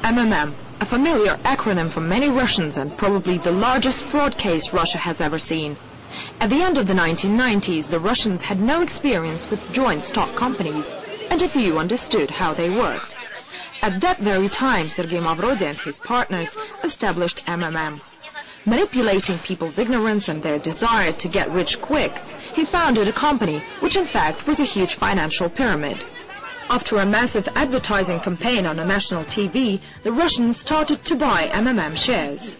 MMM, a familiar acronym for many Russians and probably the largest fraud case Russia has ever seen. At the end of the 1990s, the Russians had no experience with joint stock companies, and a few understood how they worked. At that very time, Sergei Mavrodi and his partners established MMM. Manipulating people's ignorance and their desire to get rich quick, he founded a company which in fact was a huge financial pyramid. After a massive advertising campaign on a national TV, the Russians started to buy MMM shares.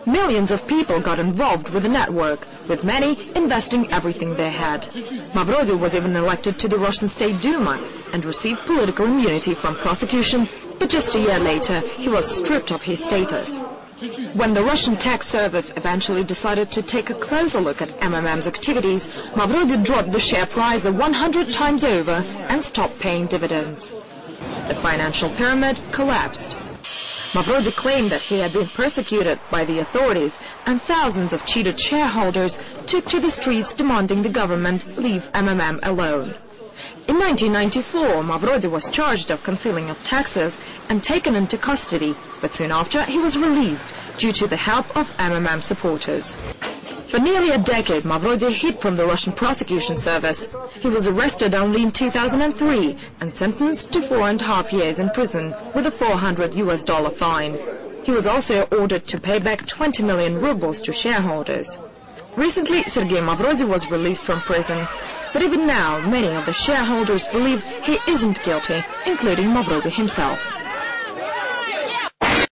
Millions of people got involved with the network, with many investing everything they had. Mavrodi was even elected to the Russian State Duma and received political immunity from prosecution, but just a year later he was stripped of his status. When the Russian tax service eventually decided to take a closer look at MMM's activities, Mavrodi dropped the share price 100 times over and stopped paying dividends. The financial pyramid collapsed. Mavrodi claimed that he had been persecuted by the authorities, and thousands of cheated shareholders took to the streets demanding the government leave MMM alone. In 1994, Mavrodi was charged of concealing of taxes and taken into custody, but soon after he was released due to the help of MMM supporters. For nearly a decade, Mavrodi hid from the Russian prosecution service. He was arrested only in 2003 and sentenced to 4.5 years in prison with a $400 fine. He was also ordered to pay back 20 million rubles to shareholders. Recently, Sergei Mavrodi was released from prison, but even now many of the shareholders believe he isn't guilty, including Mavrodi himself.